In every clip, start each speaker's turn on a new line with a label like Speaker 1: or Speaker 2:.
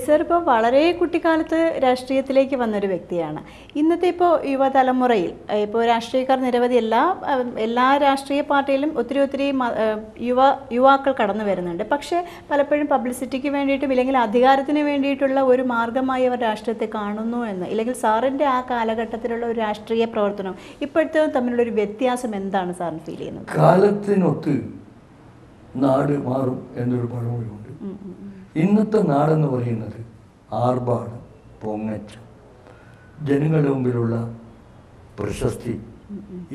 Speaker 1: Sir ഇപ്പോൾ വളരെ കുട്ടിക്കാലത്ത് രാഷ്ട്രീയത്തിലേക്ക് വന്നൊരു വ്യക്തിയാണ്. ഇന്നത്തെ ഇപ്പോൾ യുവതലമുറയിൽ ഇപ്പോൾ രാഷ്ട്രീയക്കാർ നിരവധി എല്ലാ രാഷ്ട്രീയ പാർട്ടിയിലും ഒത്തിരി യുവാക്കൾ കടന്നു വരുന്നുണ്ട്. പക്ഷേ പലപ്പോഴും പബ്ലിസിറ്റിക്ക് വേണ്ടിയിട്ടും ഇല്ലെങ്കിൽ അധികാരത്തിന് വേണ്ടിയിട്ടുള്ള ഒരു മാർഗമായി അവർ രാഷ്ട്രീയത്തെ കാണുന്നു എന്ന്, ഇല്ലെങ്കിൽ സാറിൻ്റെ ആ കാലഘട്ടത്തിലുള്ള ഒരു രാഷ്ട്രീയ പ്രവർത്തനം ഇപ്പോഴത്തെ തമ്മിലുള്ളൊരു വ്യത്യാസം എന്താണ് സാറിന് ഫീൽ ചെയ്യുന്നത്?
Speaker 2: കാലത്തിനൊത്ത് നാട് മാറും എന്നൊരു പഴമൊഴിയുണ്ട്. ഇന്നത്തെ നാടെന്ന് പറയുന്നത് ആർഭാടം, പൊങ്ങച്ചം, ജനങ്ങളുടെ മുമ്പിലുള്ള പ്രശസ്തി,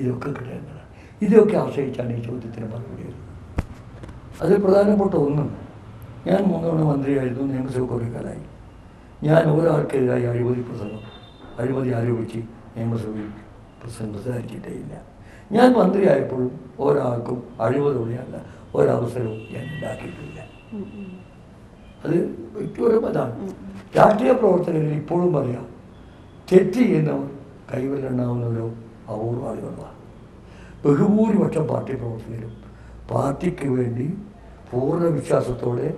Speaker 2: ഇതൊക്കെ കിടേണ്ടതാണ്. ഇതൊക്കെ ആശ്രയിച്ചാണ് ഈ ചോദ്യത്തിന് മറുപടി വരുന്നത്. അതിൽ പ്രധാനപ്പെട്ട ഒന്ന്, ഞാൻ 3 തവണ മന്ത്രിയായിരുന്നു, നിയമസഭ കുറേ കാലമായി. ഞാൻ ഒരാൾക്കെതിരായി അഴിമതി ആരോപിച്ച് നിയമസഭയിൽ സംസാരിച്ചിട്ടേയില്ല. ഞാൻ മന്ത്രിയായപ്പോഴും ഒരാൾക്കും അഴിമതിയോടെയല്ല ഒരവസരവും ഞാൻ ഉണ്ടാക്കിയിട്ടില്ല. അത് വ്യക്തിപരമാണ്. രാഷ്ട്രീയ പ്രവർത്തകരിൽ ഇപ്പോഴും പറയാം, തെറ്റ് ചെയ്യുന്നവർ കൈവല്ലെണ്ണാവുന്നവരോ അപൂർവ ആളുകളാണ്. ബഹുഭൂരിപക്ഷം പാർട്ടി പ്രവർത്തകരും പാർട്ടിക്ക് വേണ്ടി പൂർണ്ണ വിശ്വാസത്തോടെ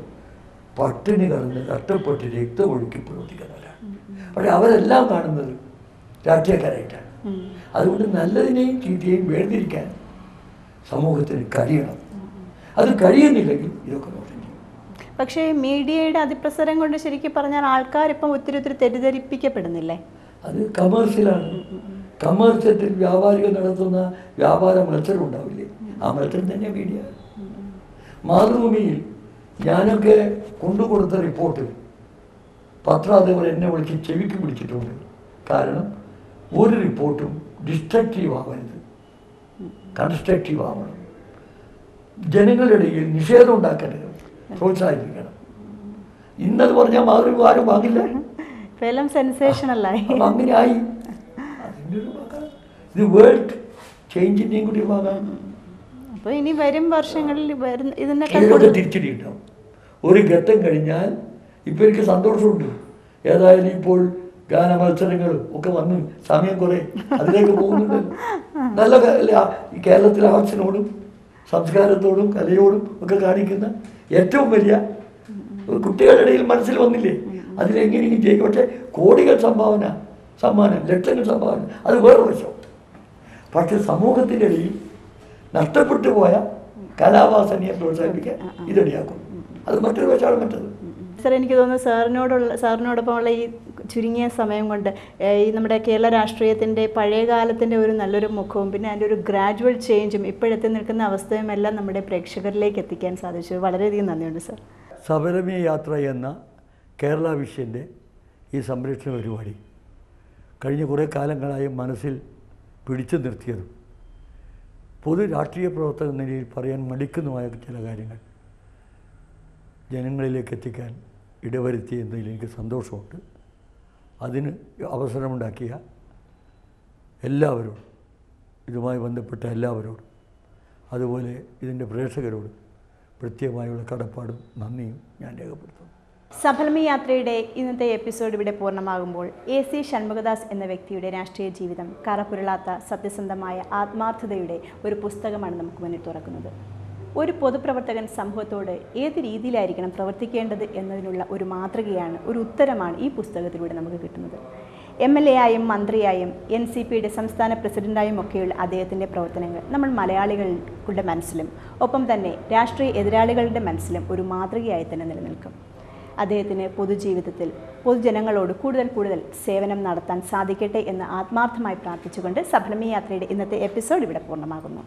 Speaker 2: പട്ടിണി കടന്ന് കഷ്ടപ്പെട്ട് രക്തമൊഴുക്കി പ്രവർത്തിക്കുന്നവരാണ്. പക്ഷെ അവരെല്ലാം കാണുന്നത് രാഷ്ട്രീയക്കാരായിട്ടാണ്. അതുകൊണ്ട് നല്ലതിനെയും ചീത്തയെയും വേർതിരിക്കാൻ സമൂഹത്തിന് കഴിയണം. അത് കഴിയുന്നില്ലെങ്കിൽ ഇതൊക്കെ ദോഷം ചെയ്യും.
Speaker 1: പക്ഷേ മീഡിയയുടെ അതിപ്രസരം കൊണ്ട് ശരിക്കും പറഞ്ഞാൽ ആൾക്കാർ ഇപ്പം ഒത്തിരി തെറ്റിദ്ധരിപ്പിക്കപ്പെടുന്നില്ലേ?
Speaker 2: അത് കമേഴ്സ്യലാണ്. കമേഴ്സ്യത്തിൽ വ്യാപാരികൾ നടത്തുന്ന വ്യാപാര മത്സരം ഉണ്ടാവില്ലേ? ആ മത്സരം തന്നെ മീഡിയ. മാതൃഭൂമിയിൽ ഞാനൊക്കെ കൊണ്ടുകൊടുത്ത റിപ്പോർട്ട് പത്രാധിപർ എന്നെ വിളിച്ച് ചെവിക്ക് പിടിച്ചിട്ടുണ്ട്. കാരണം ഒരു റിപ്പോർട്ടും ഡിസ്ട്രക്റ്റീവ് ആവരുത്, കൺസ്ട്രക്റ്റീവ് ആവണം. ജനങ്ങളുടെ ഇടയിൽ നിഷേധം ഉണ്ടാക്കരുത്, പ്രോത്സാഹിപ്പിക്കണം. ഇന്നത് പറഞ്ഞാൽ മാതൃഭൂമി ആരും വാങ്ങില്ല,
Speaker 1: സെൻസേഷനലായി.
Speaker 2: അങ്ങനെ ആയി. അതിൻ്റെ ഒരു ഭാഗമാണ് ഇത്. വേൾഡ് ചേഞ്ചിൻ്റെയും കൂടി ഭാഗമാണ്.
Speaker 1: അപ്പോൾ ഇനി വരും വർഷങ്ങളിൽ
Speaker 2: ഇതിനൊക്കെ തിരിച്ചടി ഉണ്ടാവും. ഒരു ഘട്ടം കഴിഞ്ഞാൽ ഇപ്പം എനിക്ക് സന്തോഷമുണ്ട്. ഏതായാലും ഇപ്പോൾ ഗാന മത്സരങ്ങളും ഒക്കെ വന്ന് സമയം കുറേ അതിലേക്ക് പോകുന്നുണ്ട്. നല്ല ഈ കേരളത്തിലെ ആർട്സിനോടും സംസ്കാരത്തോടും കലയോടും ഒക്കെ കാണിക്കുന്ന ഏറ്റവും വലിയ കുട്ടികളുടെ ഇടയിൽ മനസ്സിൽ വന്നില്ലേ, അതിലെങ്ങനെയും ജയിക്കും. പക്ഷേ കോടികൾ സമ്മാനം, ലക്ഷങ്ങൾ സംഭാവന, അത് വേറെ വശം. പക്ഷെ സമൂഹത്തിൻ്റെ ഇടയിൽ നഷ്ടപ്പെട്ടു പോയ കലാവാസനയെ പ്രോത്സാഹിപ്പിക്കാൻ ഇതടിയാക്കും. അത് മറ്റൊരു വശമാണ് മറ്റത്.
Speaker 1: സാർ, എനിക്ക് തോന്നുന്നു സാറിനോടൊപ്പമുള്ള ഈ ചുരുങ്ങിയ സമയം കൊണ്ട് ഈ നമ്മുടെ കേരള രാഷ്ട്രീയത്തിൻ്റെ പഴയ കാലത്തിൻ്റെ ഒരു നല്ലൊരു മുഖവും പിന്നെ അതിൻ്റെ ഒരു ഗ്രാജുവൽ ചേഞ്ചും ഇപ്പോഴെത്തി നിൽക്കുന്ന അവസ്ഥയും എല്ലാം നമ്മുടെ പ്രേക്ഷകരിലേക്ക് എത്തിക്കാൻ സാധിച്ചു. വളരെയധികം നന്ദിയുണ്ട് സാർ.
Speaker 2: സബലമി യാത്ര എന്ന കേരള വിഷൻ്റെ ഈ സംരക്ഷണ പരിപാടി കഴിഞ്ഞ കുറേ കാലങ്ങളായി മനസ്സിൽ പിടിച്ചു നിർത്തിയതും പൊതു രാഷ്ട്രീയ പ്രവർത്തക നിലയിൽ പറയാൻ മടിക്കുന്നതുമായ ചില കാര്യങ്ങൾ ജനങ്ങളിലേക്ക് എത്തിക്കാൻ ഇടവരുത്തിയെന്നതിൽ എനിക്ക് സന്തോഷമുണ്ട്. അതിന് അവസരമുണ്ടാക്കിയ എല്ലാവരോടും, ഇതുമായി ബന്ധപ്പെട്ട എല്ലാവരോടും, അതുപോലെ ഇതിൻ്റെ പ്രേക്ഷകരോടും പ്രത്യേകമായുള്ള കടപ്പാടും നന്ദിയും ഞാൻ രേഖപ്പെടുത്തുന്നു.
Speaker 1: സഫലമി യാത്രയുടെ ഇന്നത്തെ എപ്പിസോഡ് ഇവിടെ പൂർണ്ണമാകുമ്പോൾ AC ഷൺമുഖദാസ് എന്ന വ്യക്തിയുടെ രാഷ്ട്രീയ ജീവിതം കറപുരളാത്ത സത്യസന്ധമായ ആത്മാർത്ഥതയുടെ ഒരു പുസ്തകമാണ് നമുക്ക് മുന്നിൽ തുറക്കുന്നത്. ഒരു പൊതുപ്രവർത്തകൻ സമൂഹത്തോട് ഏത് രീതിയിലായിരിക്കണം പ്രവർത്തിക്കേണ്ടത് എന്നതിനുള്ള ഒരു മാതൃകയാണ്, ഒരു ഉത്തരമാണ് ഈ പുസ്തകത്തിലൂടെ നമുക്ക് കിട്ടുന്നത്. MLA ആയും മന്ത്രിയായും NCPയുടെ സംസ്ഥാന പ്രസിഡൻ്റായും ഒക്കെയുള്ള അദ്ദേഹത്തിൻ്റെ പ്രവർത്തനങ്ങൾ നമ്മൾ മലയാളികളുടെ മനസ്സിലും ഒപ്പം തന്നെ രാഷ്ട്രീയ എതിരാളികളുടെ മനസ്സിലും ഒരു മാതൃകയായി തന്നെ നിലനിൽക്കും. അദ്ദേഹത്തിന് പൊതുജീവിതത്തിൽ പൊതുജനങ്ങളോട് കൂടുതൽ സേവനം നടത്താൻ സാധിക്കട്ടെ എന്ന് ആത്മാർത്ഥമായി പ്രാർത്ഥിച്ചുകൊണ്ട് സഫലമി യാത്രയുടെ ഇന്നത്തെ എപ്പിസോഡ് ഇവിടെ പൂർണ്ണമാകുന്നു.